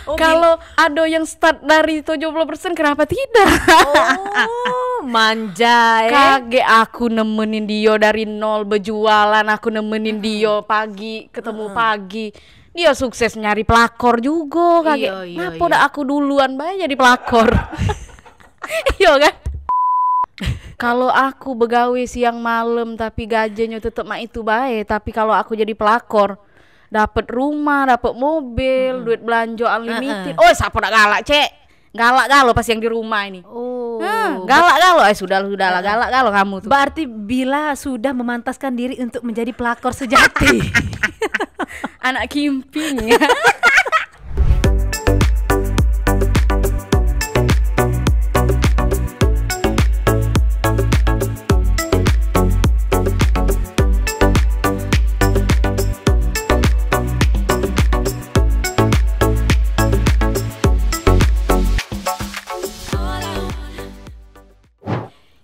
Kalau ada yang start dari 70% kenapa tidak? Oh, manja Kaget aku nemenin dia dari nol berjualan, aku nemenin dia pagi ketemu pagi. Dia sukses nyari pelakor juga kaget. Ngapa udah aku duluan bae jadi pelakor? Iya kan? Kalau aku begawe siang malam tapi gajinya tetap mah itu bae, tapi kalau aku jadi pelakor dapat rumah, dapat mobil, duit belanja unlimited. Oh, siapa nak galak, Cek? Galak galo pas yang di rumah ini. Oh. Galak galo. Sudahlah galak galo kamu tuh. Berarti Bila sudah memantaskan diri untuk menjadi pelakor sejati. Anak kimping ya.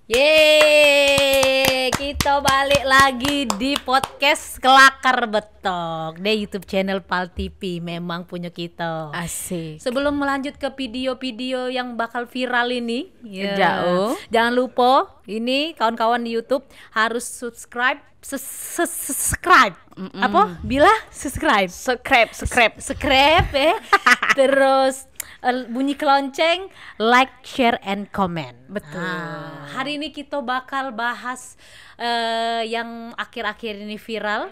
Yeay, kita balik lagi di podcast Kelakar Betok di YouTube channel Pal TV. Memang punya kita. Asik. Sebelum melanjut ke video-video yang bakal viral ini, Jauh. jangan lupa ini kawan-kawan di YouTube harus subscribe. Subscribe. Apa? Bila subscribe. Subscribe Terus bunyi kelonceng, like, share, and comment. Betul. Hari ini kita bakal bahas yang akhir-akhir ini viral.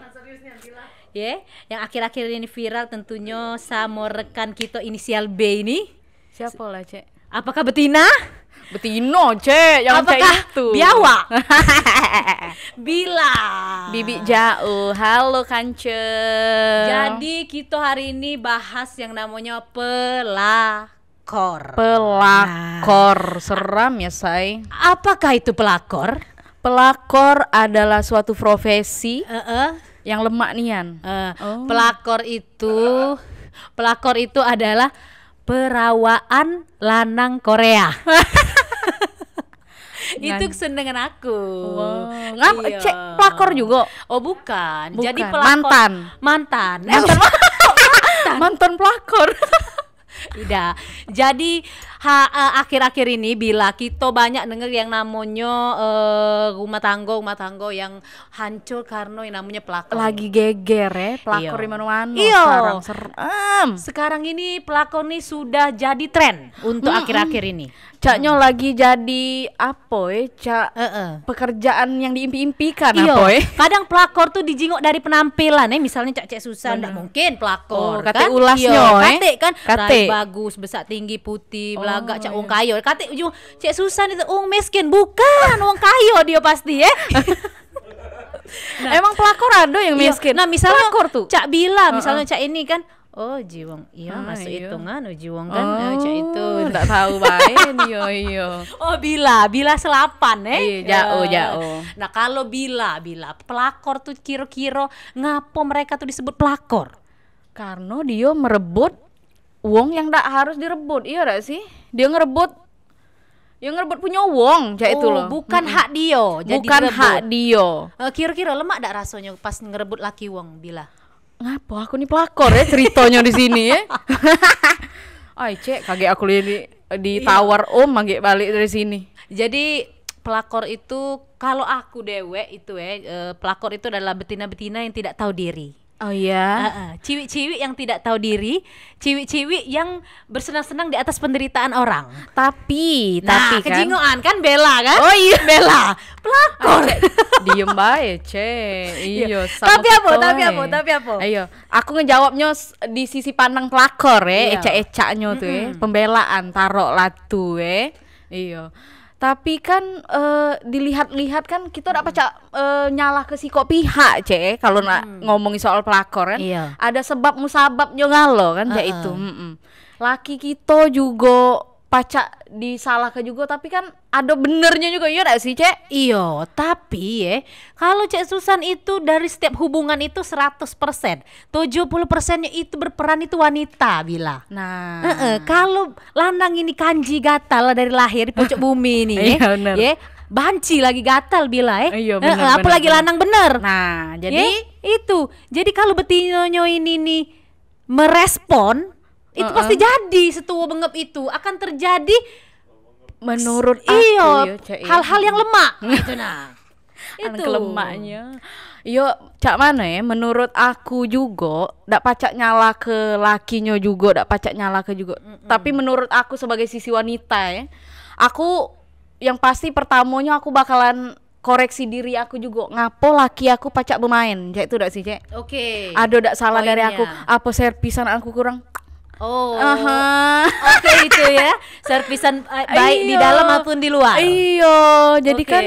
Yang akhir-akhir ini viral tentunya sama rekan kita inisial B ini. Siapa lah, Cek? Apakah betina? Betino, Cek, yang Apakah itu. biawak? Bila. Bibi jauh. Halo Kance. Jadi kita hari ini bahas yang namanya pelakor. Pelakor. Seram ya, say. Apakah itu pelakor? Pelakor adalah suatu profesi yang lemak nian. Pelakor itu adalah perawaan lanang Korea. Itu kesenangan aku. Ngapa Cek pelakor juga? Oh bukan. Bukan. Jadi pelakor mantan. Mantan pelakor. Tidak. Jadi akhir-akhir ini bila kita banyak dengar yang namanya rumah tangga yang hancur karena yang namanya pelakor. Lagi geger ya pelakor di mana-mana sekarang. Seram. Sekarang ini pelakor nih sudah jadi tren untuk akhir-akhir ini. Caknya lagi jadi apa ya? Cak pekerjaan yang diimpi-impikan apa ya? Kadang pelakor tuh dijingok dari penampilan misalnya Cak Susan enggak mungkin pelakor. Kate ulasnya kate kan kate bagus, besar tinggi, putih, belaga Cak wong kayo. Kate ujung Cak Susan itu wong miskin, bukan wong kayo dia pasti ya. Emang pelakor ada yang miskin. Nah, misalnya pelakor tuh Cak Bila, misalnya Cak ini kan jiwang, masuk iya. Hitungan jiwang kan, Cak itu enggak tahu bae iya. Oh Bila selapan Jauh. Nah kalau Bila pelakor tuh kira-kira ngapo mereka tuh disebut pelakor? Karena dia merebut uang yang tak harus direbut, iya gak sih? Dia ngerebut punya uang, Cak itu loh. Bukan hak dia, jadi bukan direbut. hak dia. Kira-kira lemak dak rasanya pas ngerebut laki uang Bila? Ngapa aku nih pelakor ya ceritanya di sini ya? Ay Cek, kaget aku ditawar kaget balik dari sini. Jadi pelakor itu kalau aku dewek itu pelakor itu adalah betina-betina yang tidak tahu diri. Oh iya. Ciwi-ciwi yang tidak tahu diri, ciwi-ciwi yang bersenang-senang di atas penderitaan orang. Tapi kan kejingoan kan Bella kan? Oh iya Bella, pelakor. Diem bae, Cek. Iya, Tapi apa? Ayo, aku ngejawabnya di sisi pandang pelakor Iya. eca-ecaknya tuh pembelaan taruh latu Iya. Tapi kan dilihat-lihat kan kita udah pacak nyalah ke si kok pihak Cek kalau nak ngomongin soal pelakor kan. Iya. Ada sebab musababnya ngalo kan Cek itu. Laki kita juga pacak disalahkan juga tapi kan ada benernya juga iya gak sih Cek? Iya, tapi kalau Cek Susan itu dari setiap hubungan itu 100%, 70%-nya itu berperan itu wanita Bila. Nah, kalau lanang ini kanji gatal dari lahir di pojok bumi ini Iya, bener. banci lagi gatal Bila Iya, bener, apalagi bener. lanang bener. Nah, jadi itu. Jadi kalau betinonyo ini nih merespon Itu pasti jadi, setua bengep itu akan terjadi menurut aku hal-hal yang lemak gitu nah. Itu lemaknya. Yo, cak mana ya? Menurut aku juga, ndak pacak nyala ke lakinya juga, ndak pacak nyala ke juga. Tapi menurut aku sebagai sisi wanita ya, aku yang pasti pertamanya aku bakalan koreksi diri aku juga. Ngapo laki aku pacak bermain, cek itu ndak sih cek? Oke. Ada ndak salah dari aku? Apa servisan aku kurang? Oh, oke itu ya, servisan baik di dalam maupun di luar. Iya, jadi kan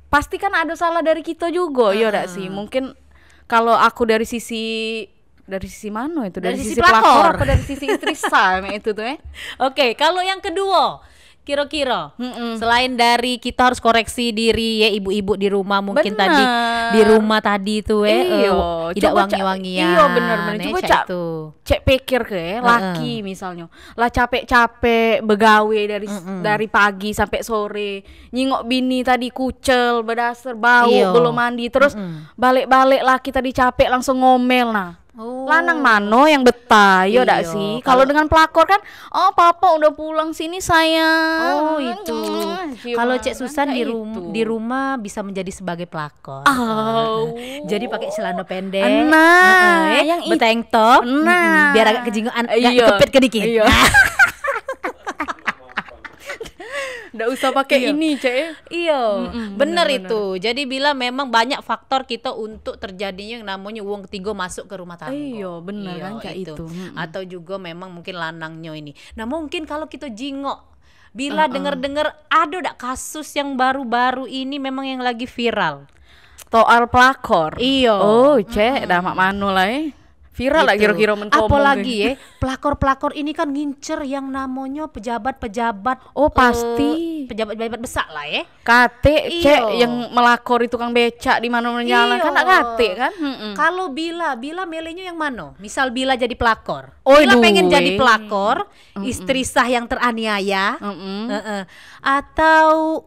pasti kan ada salah dari kita juga, ya enggak sih? Mungkin kalau aku dari sisi mana itu? Dari sisi pelakor apa dari sisi istri sama itu tuh Oke, kalau yang kedua kira-kira selain dari kita harus koreksi diri ya ibu-ibu di rumah mungkin tadi di rumah tadi tuh tidak wangi-wangian. Iya benar-benar. Coba cek pikir ke laki misalnya lah capek-capek begawe dari pagi sampai sore, nyingok bini tadi kucel berdasar bau belum mandi, terus balik-balik laki tadi capek langsung ngomel. Nah lanang mano yang betah, yo dak sih. Kalau dengan pelakor kan, oh papa udah pulang sini sayang. Oh itu. Kalau Cek Susan di rumah bisa menjadi sebagai pelakor. Jadi pakai celana pendek, yang bertank top, biar agak kejingoan, agak kepet kedikit. Nggak usah pakai ini cek. Bener itu. Jadi bila memang banyak faktor kita untuk terjadinya yang namanya uang ketiga masuk ke rumah tangga. Bener kan cak itu. Atau juga memang mungkin lanangnya ini. Nah mungkin kalau kita jingok, bila dengar-dengar ada dak kasus yang baru-baru ini memang yang lagi viral soal pelakor. Oh cek dah mak mano lah viral lah kira-kira mentomong. Apalagi pelakor-pelakor ini kan ngincer yang namanya pejabat-pejabat. Oh pasti pejabat-pejabat besar lah kate cek yang melakor itu kang becak di mana jalan kan tak kate kan. Kalau bila melenya yang mana? Misal bila jadi pelakor, bila pengen jadi pelakor, istri sah yang teraniaya, atau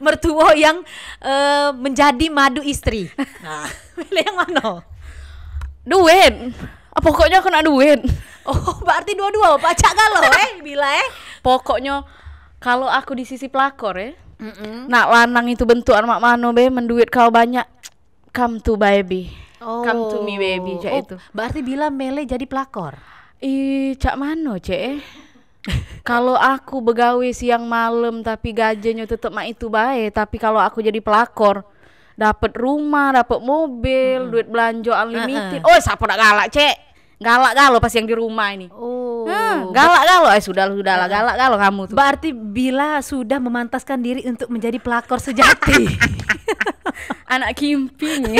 mertua yang menjadi madu istri. Nah, pilih yang mana? Duit. Pokoknya aku nak duit. Oh, berarti dua-dua pacak galau bila Pokoknya kalau aku di sisi pelakor nak lanang itu bentuk anak mano menduit kau banyak. Come to baby. Come to me baby itu. Berarti bila mele jadi pelakor. Cak mano kalau aku begawe siang malam tapi gajinya tetap mak itu baik, tapi kalau aku jadi pelakor dapat rumah, dapat mobil, duit belanja unlimited. Siapa nak galak galak galo pas yang di rumah ini. Galak galo sudahlah galak galo kamu tuh. Berarti bila sudah memantaskan diri untuk menjadi pelakor sejati. Anak kimping.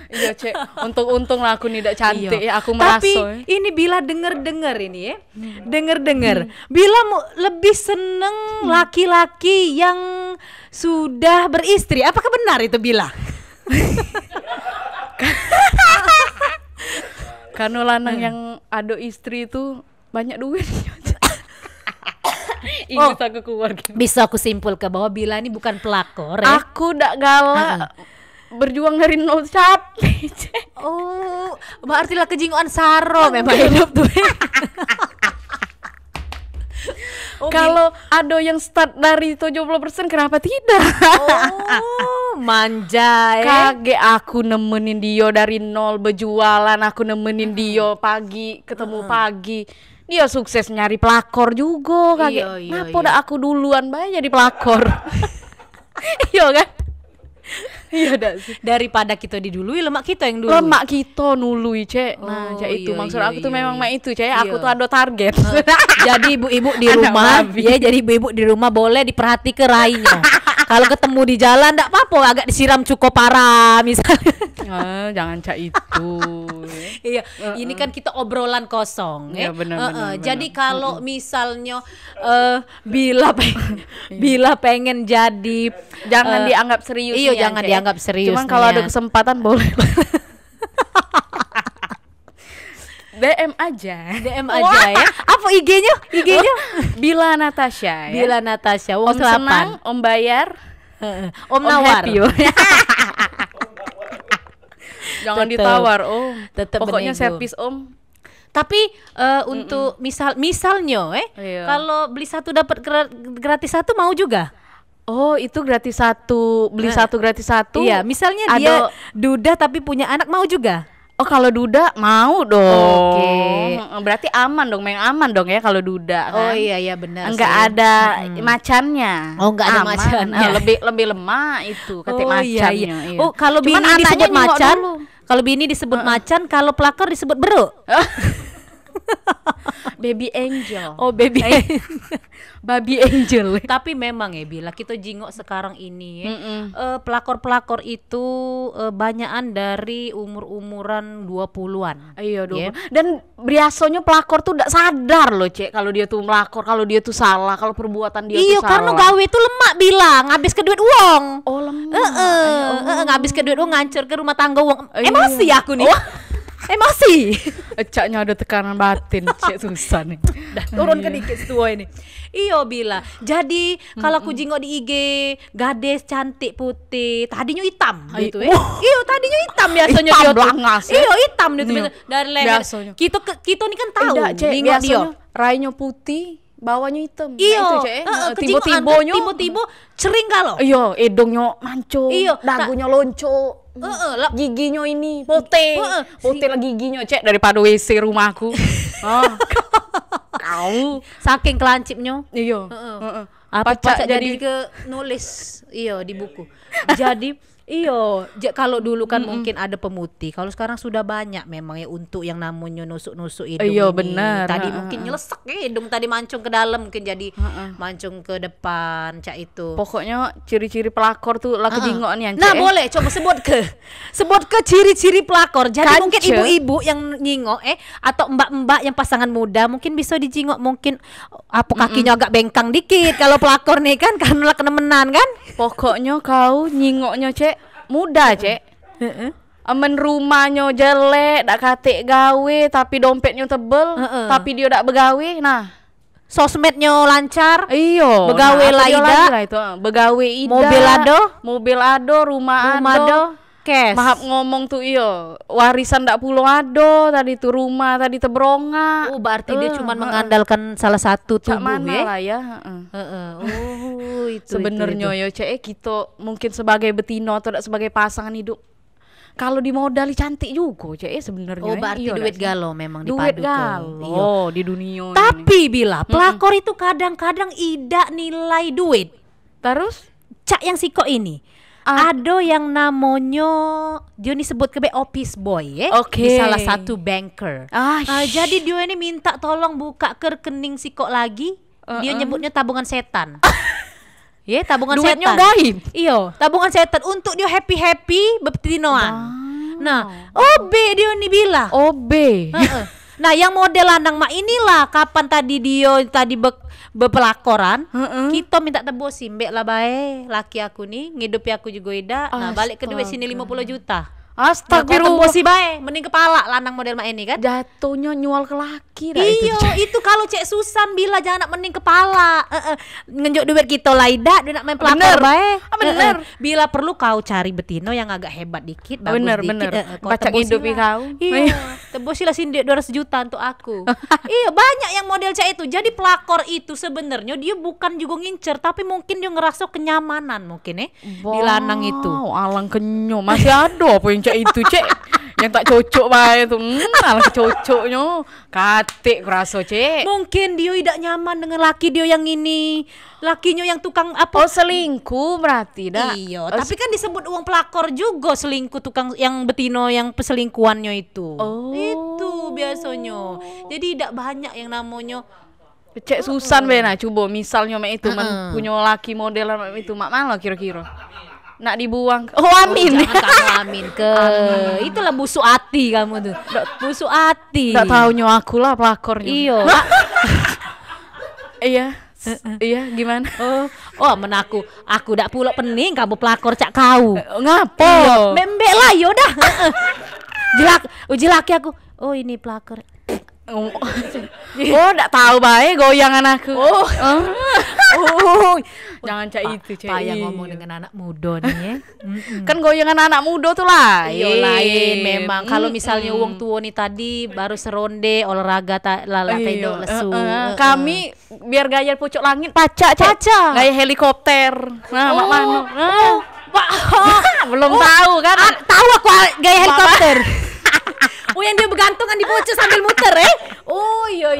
Iya untung lah aku tidak cantik aku merasa. Tapi ini bila denger ini denger bila lebih seneng laki-laki yang sudah beristri, apakah benar itu bila? Karena lanang yang ada istri itu banyak duit. Ingat aku keluarga. Bisa aku simpulkan bahwa bila ini bukan pelakor Aku ndak galak. Berjuang dari nol capek. Berarti lah kejingoan saro memang hidup tuh. Kalau ada yang start dari 70% kenapa tidak? Manja Kage aku nemenin dia dari nol berjualan, aku nemenin dia pagi ketemu pagi. Dia sukses nyari pelakor juga kage. Kenapa udah aku duluan jadi pelakor? Iya kan? Iya daripada kita didului, lemak kita yang dulu. Lemak kita nului Nah itu maksud aku tuh memang mak itu aku tuh ada target. Jadi ibu-ibu di rumah jadi ibu-ibu di rumah boleh diperhati rainya. Kalau ketemu di jalan enggak apa-apa agak disiram cukup parah misalnya. Jangan itu. Ini kan kita obrolan kosong bener. Jadi kalau misalnya bila pengen jadi jangan dianggap serius. Jangan dianggap serius. Cuman kalau ada kesempatan boleh. DM aja ya. Apa IG-nya? Bila Natasha. Bila Natasha. Om senang, Om bayar, Om nawar. Jangan ditawar Om. Tetep Pokoknya benego. servis Om. Tapi untuk misalnya Iya. kalau beli satu dapat gratis satu mau juga? Oh itu gratis satu, beli satu gratis satu. Iya, misalnya ada- dia duda tapi punya anak mau juga? Oh kalau duda mau dong. Oke. Berarti aman dong, aman dong ya kalau duda kan. Oh iya benar. Enggak sih. ada macannya. Oh, enggak ada Aman. macannya. Lebih lemah itu kata Oh iya, macannya. iya. Iya. Oh kalau Cuman bini anaknya disebut nyengok macan, dulu. kalau bini disebut macan, kalau pelakor disebut beruk. Baby angel. Oh baby. Baby angel. Tapi memang ya bila kita jingok sekarang ini ya, Mm-mm. pelakor-pelakor itu banyakan dari umur-umuran 20-an. Iya dong. Ya. Dan biasanya pelakor tuh nggak sadar loh Cek kalau dia tuh melakor, kalau dia tuh salah, kalau perbuatan dia Iya tuh salah. karena gawe itu lemak bilang ngabis ke duit uang. Oh lemah. Ngabis ke duit uang ngancur ke rumah tangga uang. Iya. Emosi aku nih. Emosi. Ecaknya ada tekanan batin Cek susah nih. Turun ke dikit tua ini. Iyo bila. Jadi kalau aku jingok di IG gadis cantik putih, tadinya hitam Ay, gitu ya. Iyo tadinya hitam biasanya Hitam dia tuh. blangas, ya. Iyo hitam dia tuh Iya. biasa. Dari leher. Biasanya. Kita nih kan tahu Enggak, Cek, jingok dia. biasanya rainya putih, bawahnya hitam. Iyo, Nah, itu, Cek. tiba-tibonyo tiba-tiba cering kalau. Iya, edongnya manco, Iya, dagunya lonco, Lah, giginya ini putih, Heeh. putih lah giginya Cek daripada WC rumahku. Ah, kau, saking kelancipnya. iya, Heeh. Apa Pacak jadi ke nulis iyo di buku. Jadi iyo kalau dulu kan mungkin ada pemutih, kalau sekarang sudah banyak memang ya untuk yang namanya nusuk-nusuk hidung Iya, ini. benar. Tadi Heeh. mungkin nyelesek ya hidung tadi mancung ke dalam mungkin jadi mancung ke depan cak itu. pokoknya ciri-ciri pelakor tuh lah kejingoan Nah boleh coba sebut ke ciri-ciri pelakor. Jadi Kance. mungkin ibu-ibu yang nyingok atau mbak-mbak yang pasangan muda mungkin bisa dijingok mungkin apa kakinya agak bengkang dikit kalau pelakor nih kan karena kenemenan kan. Pokoknya kau nyingoknya Cek muda Cek. Amen rumahnya jelek, dak katik gawe tapi dompetnya tebel, Heeh. tapi dia dak begawe. Nah, Sosmednya lancar. iyo. Begawe apa dia Laida. lagi lah itu, begawe Ida. Mobil ado, rumah rumah ado, cash. Mahap ngomong tuh iyo, warisan dak pulau ado tadi tuh rumah tadi tebronga. Oh berarti dia cuma mengandalkan salah satu Cak tubuh mana ya. lah ya. Heeh. Oh itu Sebenarnya yo Cek kita mungkin sebagai betino atau dak sebagai pasangan hidup kalau dimodali cantik juga Cek sebenarnya. Oh berarti Iya duit dak sih? galau memang Duit dipadu ke. galau. Iya. Oh, di dunia ini. Tapi bila pelakor itu kadang-kadang tidak nilai duit. Terus Cak yang siko ini ada yang namanya dia disebut ke office boy ya. Oke. Di salah satu banker. Ah, Jadi dia ini minta tolong buka ke rekening siko lagi. Dia nyebutnya tabungan setan. Ya, tabungan duitnya setan. gaib. Iya, tabungan setan untuk dia happy betinoan. Nah, OB dia ini bilang. OB. Heeh. Nah, yang model lanang mak inilah kapan tadi dia berpelakoran, kita minta tebus simbek lah bae laki aku nih, ngidupi aku juga ida. Nah, balik ke duit sini 50 juta. Astagfirullah. Tebus si bae, mending kepala lanang model mak ini kan. Jatuhnya nyual ke laki dah Iyo, itu. itu kalau Cek Susan bila jangan nak mending kepala. Ngenjuk duit kita laida, dia nak main pelakor Bener. bae. Bener. Bila perlu kau cari betino yang agak hebat dikit, bagus Bener, dikit. bener. Kau Bacak tebusilah. hidupi kau. Iya, tebusilah sini 200 juta untuk aku. Iya, banyak yang model Cek itu. Jadi pelakor itu sebenarnya dia bukan juga ngincer, tapi mungkin dia ngerasa kenyamanan mungkin di lanang itu. Wow, alang kenyo masih ada apa yang Cek itu Cek. Yang tak cocok bae tuh. Alang cocoknya. Katik kerasa Cek. Mungkin dia tidak nyaman dengan laki dia yang ini. Lakinya yang tukang apa? Oh selingkuh berarti dah. Iya, tapi kan disebut uang pelakor juga selingkuh tukang yang betino yang peselingkuhannya itu. Oh. Itu biasanya. Jadi tidak banyak yang namanya Cek Susan bena coba misalnya mak itu punya laki modelan mak itu mak mana kira-kira nak dibuang. Oh amin. Jangan kamu amin ke. Itulah busuk hati kamu tuh. Busuk hati. Enggak taunya aku lah pelakornya. Iya. Iya. Iya gimana? Oh, menaku. Aku dak pula pening kamu pelakor cak kau. Ngapo? Membek lah yaudah. Uji laki aku. Oh ini pelakor. Oh, ndak tahu bae goyangan aku. Oh. Jangan cak itu, cak. Payah ngomong dengan anak muda nih ya. Kan goyangan anak muda tuh lain. Iya lain memang. Kalau misalnya wong tua nih tadi baru seronde olahraga tedo lesu. Kami biar gaya pucuk langit pacak, cak. Gaya helikopter. Nah, mak mano. Belum tahu kan? Tahu aku gaya helikopter. Oh yang dia bergantungan di pucuk sambil muter Oh iya.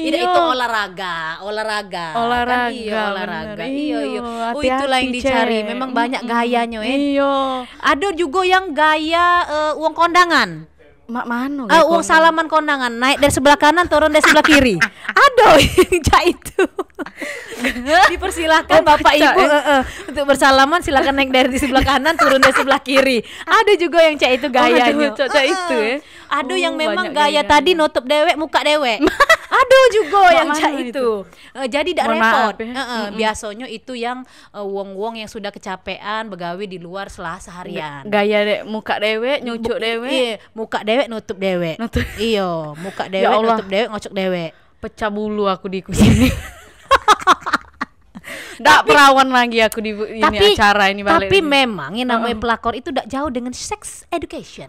Itu olahraga. Kan, iya olahraga. Iya. Oh itulah yang dicari. Memang banyak gayanya Iya. Ada juga yang gaya uang kondangan. Mak mano? Uang salaman kondangan naik dari sebelah kanan turun dari sebelah kiri. Ada yang itu. Dipersilakan Bapak Ibu untuk bersalaman, silakan naik dari sebelah kanan turun dari sebelah kiri. Ada juga yang cak itu gayanya. Cak itu ya. Ada yang memang gaya tadi nutup dewek muka dewek. Ada juga yang cak itu. Jadi tidak repot. Biasanya itu yang wong-wong yang sudah kecapean begawe di luar seharian. Gaya muka dewek, nyucuk dewek. Iya, muka dewek nutup dewek. Iya, muka dewek nutup dewek, ngocok dewek. Pecah bulu aku di sini. Nggak perawan lagi aku di ini acara ini balik. Tapi memang yang namanya pelakor itu tidak jauh dengan sex education.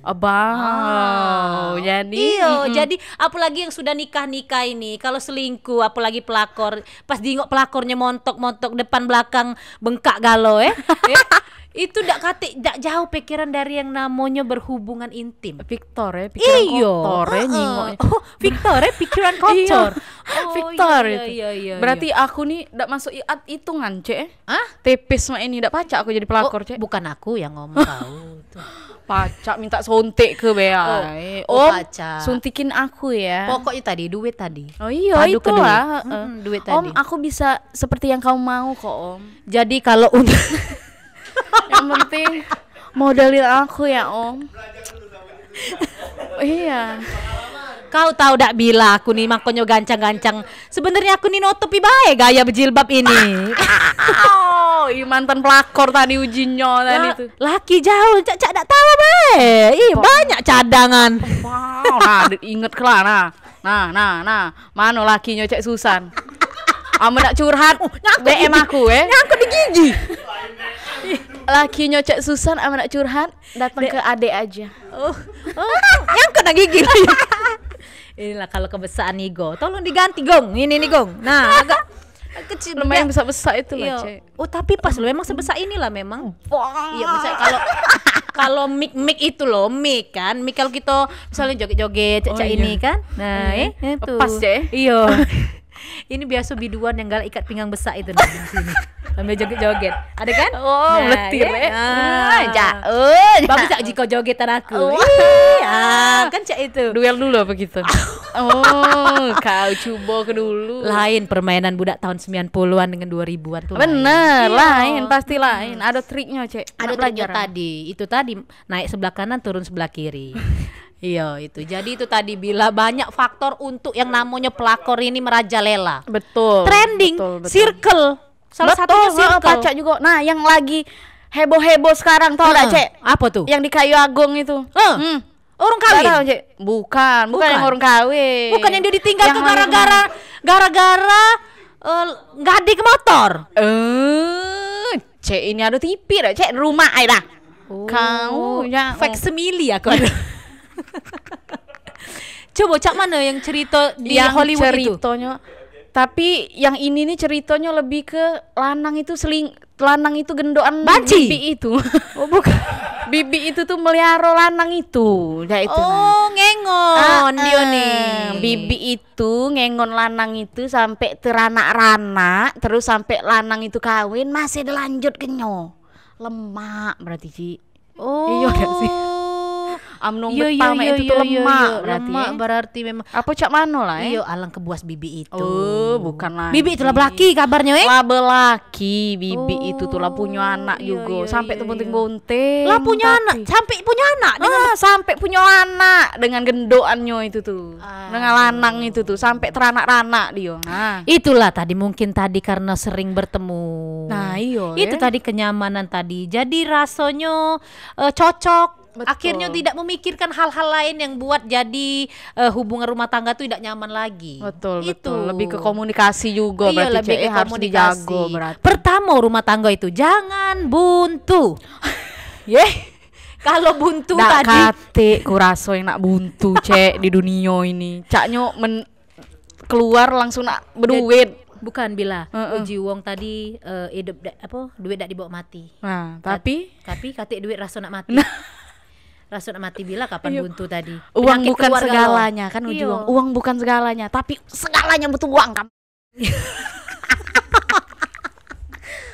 Jadi apalagi yang sudah nikah ini, kalau selingkuh apalagi pelakor, pas diingok pelakornya montok depan belakang bengkak galau itu ndak jauh pikiran dari yang namanya berhubungan intim. Victor pikiran kotor nyingok. Victor pikiran kotor. Victor itu. Berarti aku nih ndak masuk hitungan, Cek. Tipis mah ini ndak pacak aku jadi pelakor, Cek. Bukan aku yang ngomong tahu tuh. Pacak minta suntik ke bea. Pacak. Suntikin aku ya. Pokoknya tadi duit tadi. Oh iya itulah. Duit tadi. Om, aku bisa seperti yang kamu mau kok, Om. Jadi kalau untuk yang penting modalin aku ya, Om. Iya. Kau tahu dak bila aku nih makanya gancang-gancang. Sebenarnya aku nih nutupi bae gaya berjilbab ini. Mantan pelakor tadi ujinya tadi tuh. Laki jauh cak dak tahu bae. Banyak cadangan. Nah, inget kelar nah. Mano lakinya Cek Susan. Ame nak curhat DM aku nyangkut di gigi. Lakinya Cek Susan ame nak curhat datang ke adek aja. Nyangkut di gigi. Inilah kalau kebesaan ego. Tolong diganti gong. Ini nih gong. Nah, agak kecil lumayan besar itu lah, Cek. Oh, tapi pas lo memang sebesar inilah memang. Iya, misalnya kalau mic itu loh, mic kan. Mic kalau kita misalnya joget-joget cak ini kan. Nah, itu. Pas, Cek. Iya. Ini biasa biduan yang galak ikat pinggang besar itu di sini. Sambil joget-joget. Ada kan? Meletir bagus tak jika jogetan aku. Kan cak itu. Duel dulu apa gitu. Kau coba ke dulu. Lain permainan budak tahun 90-an dengan 2000-an tuh. Bener, lain pasti lain. Ada triknya, Cek. Ada triknya tadi. Itu tadi naik sebelah kanan turun sebelah kiri. Iya itu. Jadi itu tadi bila banyak faktor untuk yang namanya pelakor ini merajalela. Betul. Trending, betul. Circle. Salah satunya circle. Pacak juga. Nah, yang lagi heboh-heboh sekarang tau enggak, Cek? Apa tuh? Yang di Kayu Agung itu. Orang kawin. Tahu, Cek? Bukan yang orang kawin. Bukan yang dia ditinggal yang tuh gara-gara nggak ada ke motor. Cek ini ada TV dah, Cek rumah ai dah. Kau ya facsimile aku ada. Coba cak mana yang cerita di yang Hollywood ceritanya itu? Tapi yang ini nih ceritanya lebih ke lanang itu gendoan banci. Bibi itu. Oh bukan. Bibi itu tuh melihara lanang itu. Ya itu. Ngengon dia nih. Bibi itu ngengon lanang itu sampai teranak-ranak, terus sampai lanang itu kawin masih dilanjut kenyo. Lemak berarti Ci. Iya gak sih? Itu tuh lemak berarti memang. Apa cak mano lah Iya alang kebuas bibi itu. Bukan lah. Bibi itulah belaki kabarnya lah belaki bibi itu tuh lah punya anak juga sampai tuh bunting-bunting. Lah punya anak sampai punya anak sampai punya anak dengan gendoannya itu tuh. Dengan lanang itu tuh sampai teranak-ranak dia. Nah, itulah tadi mungkin tadi karena sering bertemu. Nah, iya. Itu tadi kenyamanan tadi. Jadi rasanya cocok. Betul. Akhirnya tidak memikirkan hal-hal lain yang buat jadi hubungan rumah tangga tuh tidak nyaman lagi. Betul, Itu betul. Lebih ke komunikasi juga iya, berarti lebih Cek, ke harus komunikasi. dijago berarti. Pertama rumah tangga itu jangan buntu. Kalau buntu Ndak tadi kate kuraso yang nak buntu Cek di dunia ini. Caknyo keluar langsung nak berduit. bukan bila uji wong tadi hidup duit dak dibawa mati. Nah, tapi katik duit rasa nak mati. Rasa nak mati bila kapan buntu tadi. Uang Penyakit bukan keluarga segalanya lo. kan uji Iya. uang. Uang bukan segalanya, tapi segalanya butuh uang kan.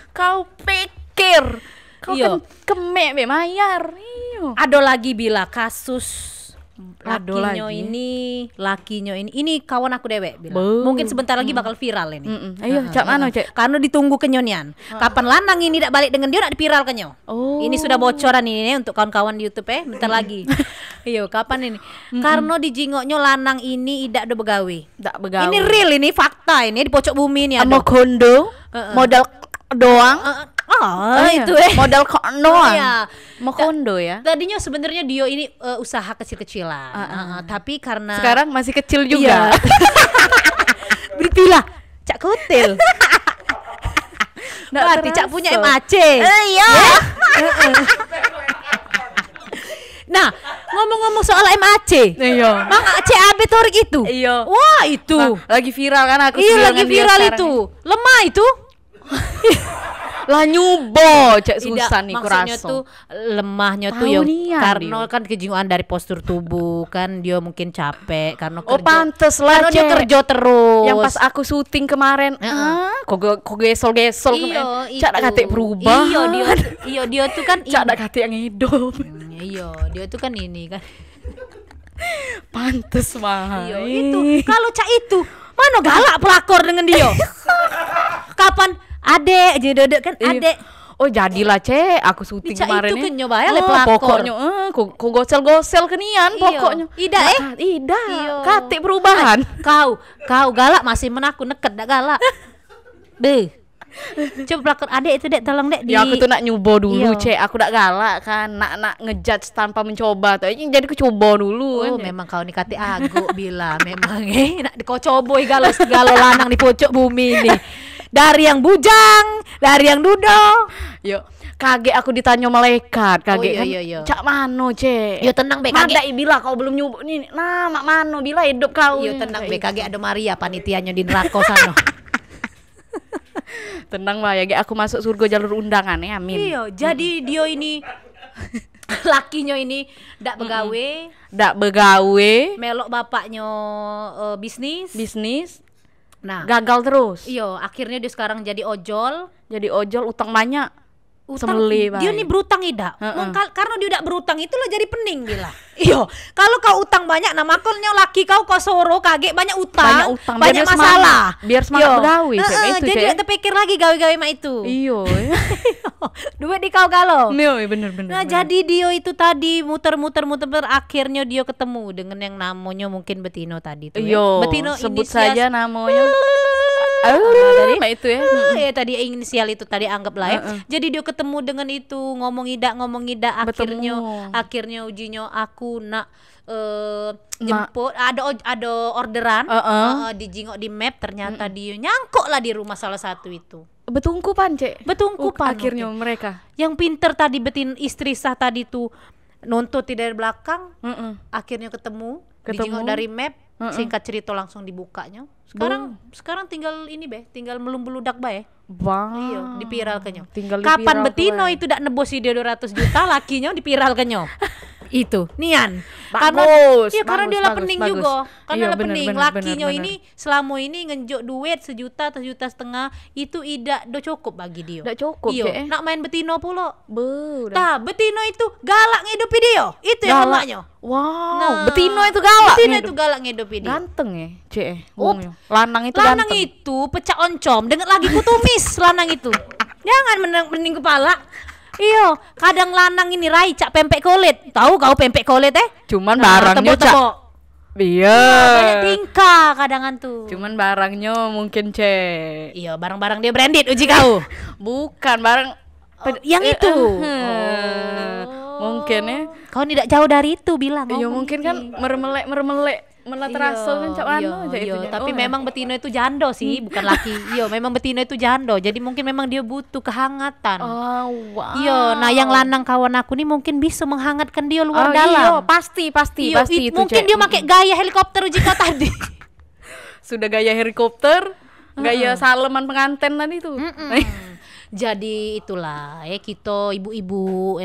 Kau pikir kau Iya. kan kemek be mayar. Iyo. Ada lagi bila kasus Ada lakinya ini kawan aku dewek bilang. Beuh. Mungkin sebentar lagi bakal viral ini. Ayo, cak mana cek? Karena ditunggu kenyonian. Kapan lanang ini tidak balik dengan dia nak viral kenyo. Oh. Ini sudah bocoran ini untuk kawan-kawan di YouTube bentar lagi. Iyo, kapan ini? Karena dijingoknya lanang ini tidak ada begawe. Tak begawe. Ini real ini fakta ini di pojok bumi ini ada. Amo kondo, modal doang. Itu modal doang. Iya. Mau kondo ya. Tadinya sebenarnya Dio ini usaha kecil-kecilan. Tapi karena Sekarang masih kecil juga. Beritilah Cak Kotel. Berarti Cak punya MAC. Iya. Nah, ngomong-ngomong soal MAC. Iya. Mang CAB Torik itu. Iya. Wah, itu. Nah, lagi viral kan aku. Iya, dengan lagi dia viral sekarang itu. Lemah itu. Lah nyubo cek Tidak, susah nih maksudnya kuraso. tuh lemahnya tuh Tahu ya nian karena dia. kan kejinguan dari postur tubuh kan dia mungkin capek karena Oh, kerja. pantes lah, Karena dia Cek. kerja terus. Yang pas aku syuting kemarin, kok gesol-gesol kemarin. Cak dak kate berubah. Dia tuh kan Cak dak kate yang hidup. Iya, dia tuh kan ini kan. Pantes mah. Iya, itu. Kalau Cak itu, mana galak pelakor dengan dia? Kapan adek jadi kan adek. Oh jadilah Cek, aku syuting Cak kemarin itu kan nyoba ya le pelakor. Pokoknya ku gosel-gosel kenian Iya. pokoknya. Ida Ida. Iya. Kate perubahan. Kau galak masih menaku neket dak galak. Deh. Coba pelakor adek itu dek tolong dek Ya aku tuh nak nyoba dulu Iya. Cek, aku dak galak kan, nak ngejudge tanpa mencoba tuh. Jadi aku coba dulu. Oh, kan. memang kau nih kate ago bila memang nak kau coboy galau lanang di pojok bumi ini. Dari yang bujang, dari yang dudo. Yo, kaget aku ditanya malaikat, kaget kan. Iya. Cak mano, Cek? Yo tenang be Mada kaget. bila kau belum nyoba nih. Nah, mak mano bila hidup kau. Yo tenang be kaget ada Maria panitianya di neraka sana. Tenang lah ya, aku masuk surga jalur undangan ya, amin. Iya, jadi dia ini lakinya ini ndak begawe, Dak begawe, melok bapaknya bisnis. Nah, gagal terus. iya akhirnya dia sekarang jadi ojol. Jadi ojol utang banyak. Utang, Sembeli, dia Bay. nih berutang tidak. Karena dia tidak berutang itulah jadi pening bila. Iya, kalau kau utang banyak, nah makolnya laki kau soro kaget banyak utang, banyak biar masalah. Biar semangat Iya. begawe, Cek. Itu, jadi Cek. dia terpikir lagi gawe-gawe mak itu. Iyo. Duit di kau galau. Iya, bener. Nah, jadi dia itu tadi muter-muter akhirnya dia ketemu dengan yang namanya mungkin Betino tadi tuh. Iyo, Betino sebut inisial- saja namanya. tadi Mak itu ya. ya tadi inisial itu tadi anggaplah ya. Jadi dia ketemu dengan itu ngomong ida akhirnya ujinya aku nak jemput ada orderan dijingok di map ternyata dia nyangkok lah di rumah salah satu itu. Betungku pan, Cek. Betungkupan Akhirnya mungkin. mereka. Yang pinter tadi betin istri sah tadi tuh nuntut dari belakang akhirnya ketemu dijingok dari map. Singkat cerita langsung dibukanya. Sekarang tinggal ini tinggal melumbeludak Bang. Iya, dipiralkannya. Tinggal Kapan dipiral Betino tuh, itu dak nebos dia 200 juta, lakinya dipiralkannya. Itu, nian. Bagus, Iya, karena bagus, dia lah bagus, pening bagus. juga. Karena Iya, lah bener, pening. bener, Lakinya bener. ini selama ini ngenjuk duit 1 juta, 1,5 juta itu tidak do cukup bagi dia. Ndak cukup, Iya, Cek. nak main Betino pula. Udah. Tah, Betino itu galak ngidupi dia. Itu yang Galak. lemahnya. Wow, Nah, Betino itu galak. Betino hidup. itu galak ngidupi dia. Ganteng ya, Cek. Up. Lanang itu Lanang ganteng. itu pecah oncom dengan lagi kutumis lanang itu. Jangan pening kepala. Iyo, kadang lanang ini rai cak pempek kulit. Tahu kau pempek kulit Cuman Nah, barangnya tepuk-tepuk. Iya. Banyak tingkah kadangan tuh. Cuman barangnya mungkin, Cek. Iya, barang-barang dia branded uji kau. Bukan barang Yang itu. Mungkin ya. Kau tidak jauh dari itu bilang. Iya mungkin kan meremelek menetraso kan cak anu aja itu. Tapi memang betino itu jando sih, bukan laki. Iya, memang betino itu jando. Jadi mungkin memang dia butuh kehangatan. Oh, wow. Iya, nah yang lanang kawan aku nih mungkin bisa menghangatkan dia luar Iya, dalam. pasti itu. Mungkin dia pakai gaya helikopter Jika tadi. Sudah gaya helikopter, gaya saleman pengantin tadi tuh. Jadi itulah kita ibu-ibu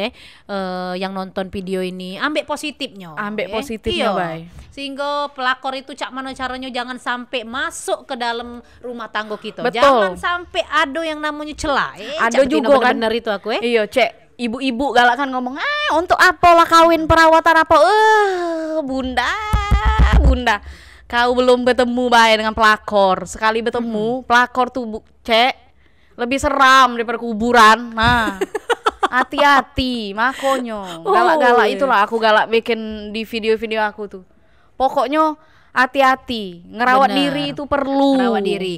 yang nonton video ini ambek positifnya. Positifnya, Bay. Sehingga pelakor itu cak mana caranya jangan sampai masuk ke dalam rumah tangga kita. Betul. Jangan sampai ada yang namanya celah. Ada juga kan. Bener itu aku Iya, Cek. Ibu-ibu galak kan ngomong, untuk apa lah kawin perawatan apa? Bunda. Kau belum bertemu Bay dengan pelakor. Sekali bertemu, pelakor tuh Cek lebih seram daripada kuburan. Nah, hati-hati makonyo. Galak-galak itulah aku galak bikin di video-video aku tuh. Pokoknya hati-hati, ngerawat diri itu perlu. Ngerawat diri.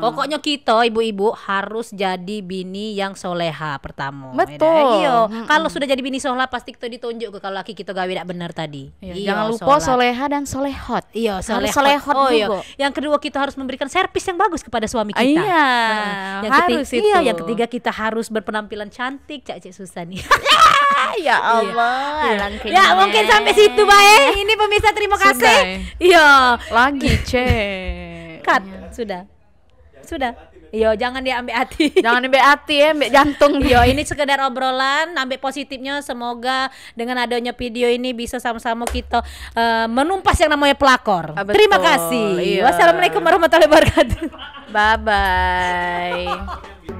Pokoknya kita ibu-ibu harus jadi bini yang soleha pertama. Betul. Iya. Kalau sudah jadi bini soleha pasti kita ditunjuk ke kalau laki kita gawe tidak benar tadi. Iya, jangan lupa soleha dan solehot. Iya, solehot juga. Iya. Yang kedua kita harus memberikan servis yang bagus kepada suami kita. Iya. Yang ketiga kita harus berpenampilan cantik. Cak susah nih. Ya Allah. Ya mungkin sampai situ Bae. Ini pemirsa terima kasih. Iya. Lagi Cek. Cut. Sudah. Iya, jangan diambil hati. Jangan ambil hati ambil jantung. Iya, ini sekedar obrolan, ambil positifnya. Semoga dengan adanya video ini bisa sama-sama kita menumpas yang namanya pelakor. Terima kasih. Iya. Wassalamualaikum warahmatullahi wabarakatuh. Bye bye.